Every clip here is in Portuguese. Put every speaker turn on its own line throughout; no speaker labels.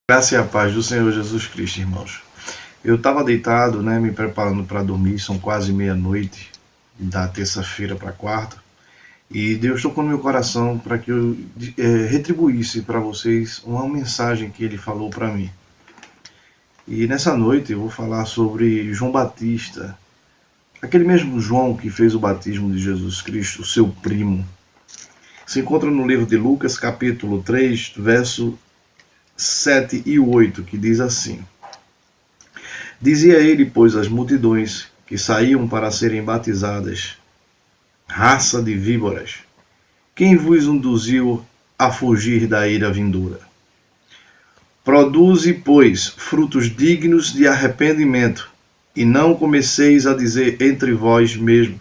Graça e a paz do Senhor Jesus Cristo, irmãos. Eu estava deitado, me preparando para dormir, são quase meia-noite, da terça-feira para quarta, e Deus tocou no meu coração para que eu retribuísse para vocês uma mensagem que Ele falou para mim. E nessa noite eu vou falar sobre João Batista, aquele mesmo João que fez o batismo de Jesus Cristo, seu primo. Se encontra no livro de Lucas, capítulo 3, verso 7 e 8, que diz assim: Dizia ele, pois, às multidões que saíam para serem batizadas: Raça de víboras, quem vos induziu a fugir da ira vindoura? Produze, pois, frutos dignos de arrependimento, e não comeceis a dizer entre vós mesmos: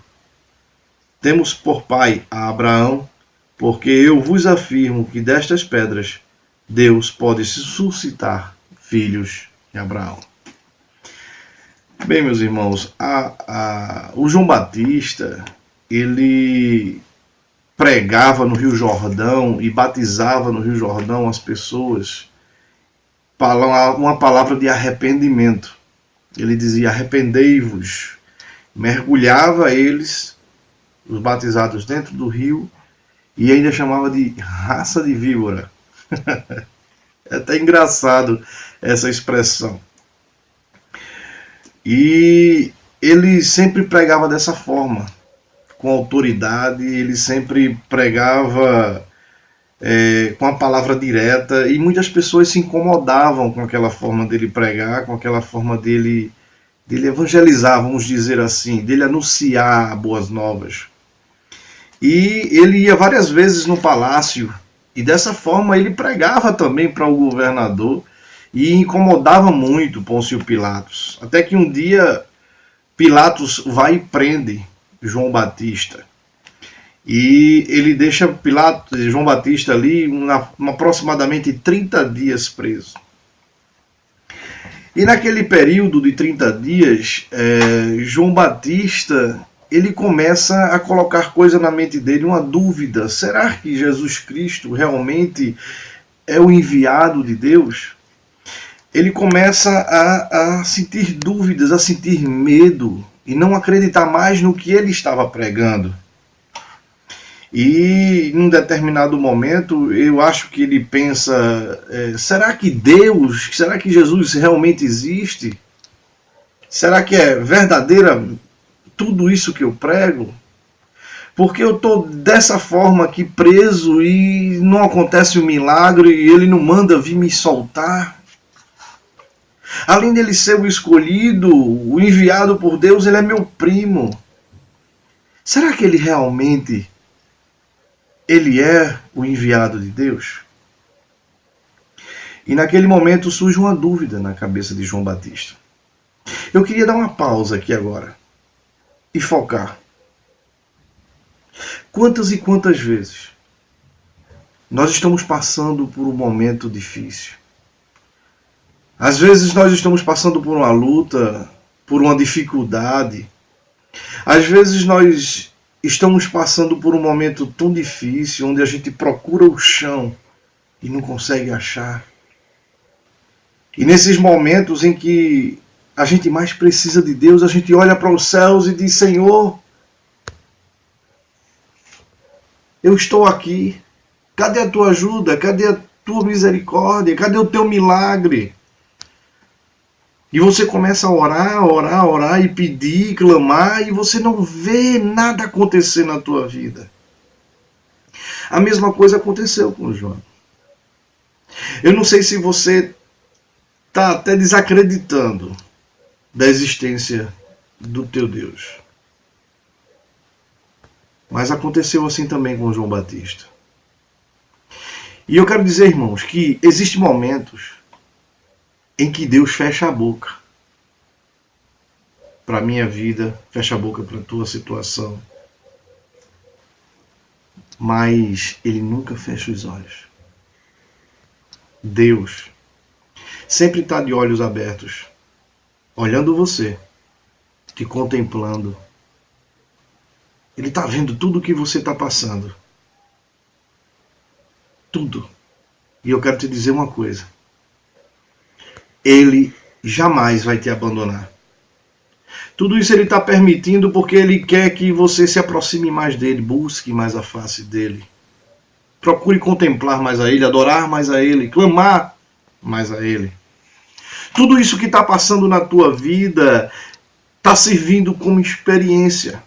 Temos por pai a Abraão, porque eu vos afirmo que destas pedras Deus pode suscitar filhos de Abraão. Bem, meus irmãos, o João Batista, ele pregava no Rio Jordão e batizava no Rio Jordão as pessoas, uma palavra de arrependimento. Ele dizia: arrependei-vos. Mergulhava eles, os batizados, dentro do rio, e ainda chamava de raça de víbora. É até engraçado essa expressão. E ele sempre pregava dessa forma, com autoridade, ele sempre pregava com a palavra direta, e muitas pessoas se incomodavam com aquela forma dele pregar, com aquela forma dele evangelizar, vamos dizer assim, dele anunciar boas novas. E ele ia várias vezes no palácio, e dessa forma ele pregava também para o governador e incomodava muito Pôncio Pilatos. Até que um dia Pilatos vai e prende João Batista. E ele deixa João Batista ali aproximadamente 30 dias preso. E naquele período de 30 dias, João Batista, ele começa a colocar coisa na mente dele, uma dúvida: será que Jesus Cristo realmente é o enviado de Deus? Ele começa a sentir dúvidas, a sentir medo e não acreditar mais no que ele estava pregando. E em um determinado momento, eu acho que ele pensa: será que Jesus realmente existe? Será que é verdadeira tudo isso que eu prego? Porque eu estou dessa forma aqui preso e não acontece o milagre e ele não manda vir me soltar. Além dele ser o escolhido, o enviado por Deus, ele é meu primo. Será que ele realmente é o enviado de Deus? E naquele momento surge uma dúvida na cabeça de João Batista. Eu queria dar uma pausa aqui agora e focar. Quantas e quantas vezes nós estamos passando por um momento difícil? Às vezes nós estamos passando por uma luta, por uma dificuldade. Às vezes nós estamos passando por um momento tão difícil, onde a gente procura o chão e não consegue achar. E nesses momentos em que a gente mais precisa de Deus, a gente olha para os céus e diz: Senhor, eu estou aqui. Cadê a tua ajuda? Cadê a tua misericórdia? Cadê o teu milagre? E você começa a orar e pedir, clamar, e você não vê nada acontecer na tua vida. A mesma coisa aconteceu com João. Eu não sei se você está até desacreditando da existência do teu Deus. Mas aconteceu assim também com João Batista. E eu quero dizer, irmãos, que existem momentos em que Deus fecha a boca para a minha vida, fecha a boca para a tua situação. Mas Ele nunca fecha os olhos. Deus sempre está de olhos abertos, olhando você, te contemplando. Ele está vendo tudo o que você está passando. Tudo. E eu quero te dizer uma coisa: Ele jamais vai te abandonar. Tudo isso ele está permitindo porque ele quer que você se aproxime mais dele, busque mais a face dele. Procure contemplar mais a ele, adorar mais a ele, clamar mais a ele. Tudo isso que está passando na tua vida está servindo como experiência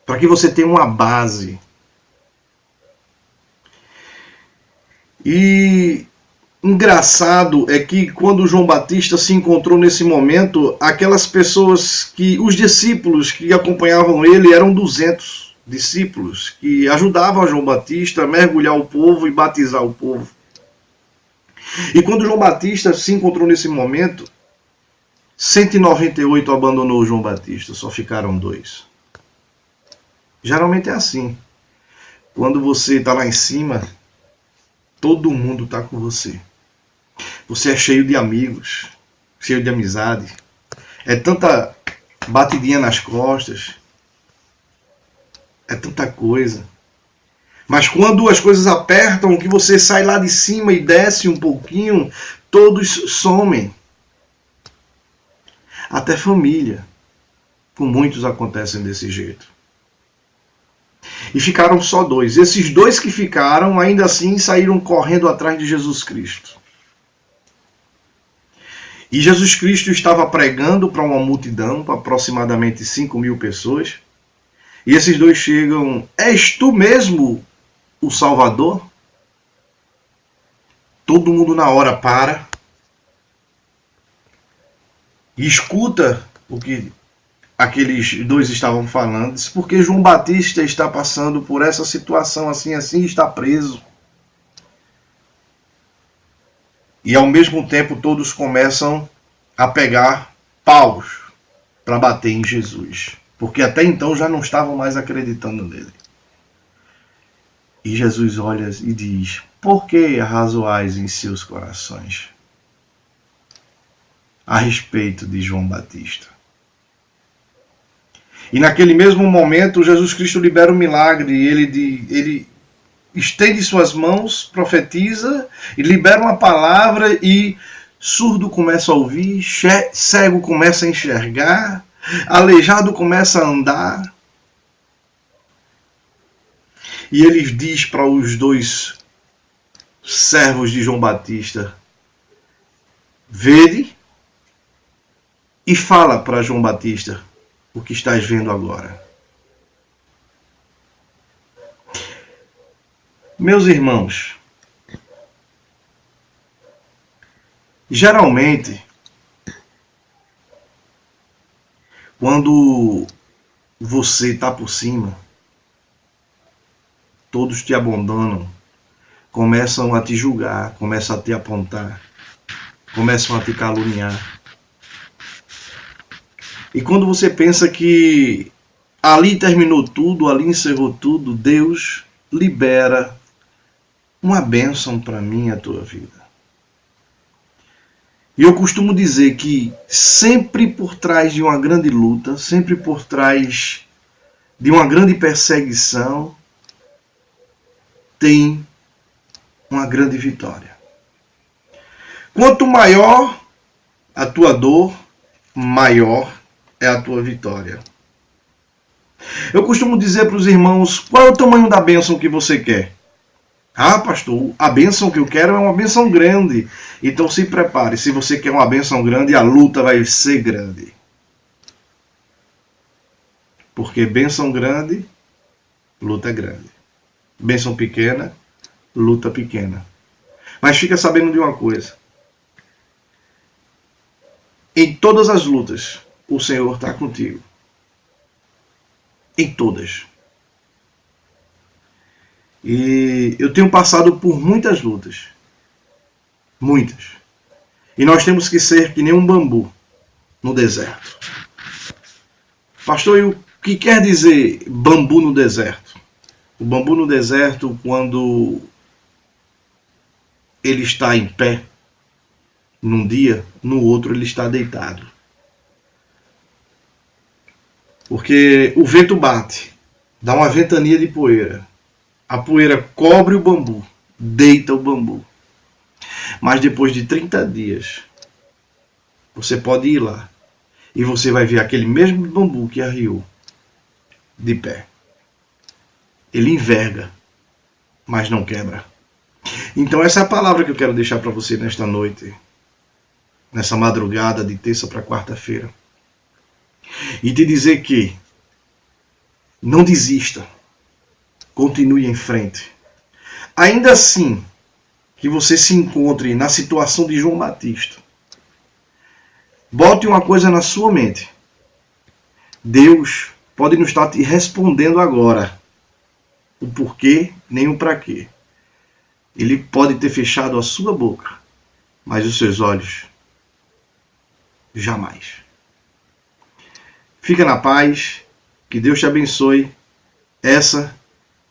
para que você tenha uma base. E engraçado é que quando João Batista se encontrou nesse momento, aquelas pessoas os discípulos que acompanhavam ele eram 200 discípulos que ajudavam a João Batista a mergulhar o povo e batizar o povo. E quando João Batista se encontrou nesse momento, 198 abandonou João Batista, só ficaram 2. Geralmente é assim. Quando você está lá em cima, todo mundo está com você. Você é cheio de amigos, cheio de amizade. É tanta batidinha nas costas. É tanta coisa. Mas quando as coisas apertam, que você sai lá de cima e desce um pouquinho, todos somem. Até família. Com muitos acontecem desse jeito. E ficaram só 2. Esses 2 que ficaram, ainda assim, saíram correndo atrás de Jesus Cristo. E Jesus Cristo estava pregando para uma multidão, para aproximadamente 5.000 pessoas. E esses 2 chegam: és tu mesmo o Salvador? Todo mundo na hora para e escuta o que aqueles 2 estavam falando. Diz, porque João Batista está passando por essa situação assim, está preso. E ao mesmo tempo todos começam a pegar paus para bater em Jesus. Porque até então já não estavam mais acreditando nele. E Jesus olha e diz: por que arrazoais em seus corações a respeito de João Batista? E naquele mesmo momento, Jesus Cristo libera um milagre. Ele estende suas mãos, profetiza e libera uma palavra, e surdo começa a ouvir, cego começa a enxergar, aleijado começa a andar. E ele diz para os 2 servos de João Batista: vede e fala para João Batista o que estás vendo agora. Meus irmãos, geralmente, quando você está por cima, todos te abandonam, começam a te julgar, começam a te apontar, começam a te caluniar. E quando você pensa que ali terminou tudo, ali encerrou tudo, Deus libera uma bênção para mim e a tua vida. E eu costumo dizer que sempre por trás de uma grande luta, sempre por trás de uma grande perseguição, tem uma grande vitória. Quanto maior a tua dor, maior é a tua vitória. Eu costumo dizer para os irmãos: qual é o tamanho da bênção que você quer? Ah, pastor, a bênção que eu quero é uma bênção grande. Então se prepare, se você quer uma bênção grande, a luta vai ser grande. Porque bênção grande, luta grande. Bênção pequena, luta pequena. Mas fica sabendo de uma coisa: em todas as lutas, o Senhor está contigo. Em todas. E eu tenho passado por muitas lutas. Muitas. E nós temos que ser que nem um bambu no deserto. Pastor, e o que quer dizer bambu no deserto? O bambu no deserto, quando ele está em pé, num dia, no outro ele está deitado. Porque o vento bate, dá uma ventania de poeira. A poeira cobre o bambu, deita o bambu. Mas depois de 30 dias, Você pode ir lá e você vai ver aquele mesmo bambu que arriou de pé. Ele enverga, mas não quebra. Então essa é a palavra que eu quero deixar para você nesta noite, nessa madrugada de terça para quarta-feira. E te dizer que não desista, continue em frente. Ainda assim que você se encontre na situação de João Batista, bote uma coisa na sua mente. Deus pode não estar te respondendo agora o porquê nem o para quê. Ele pode ter fechado a sua boca, mas os seus olhos jamais. Fica na paz, que Deus te abençoe. Essa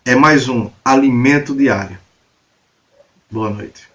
é mais um Alimento Diário. Boa noite.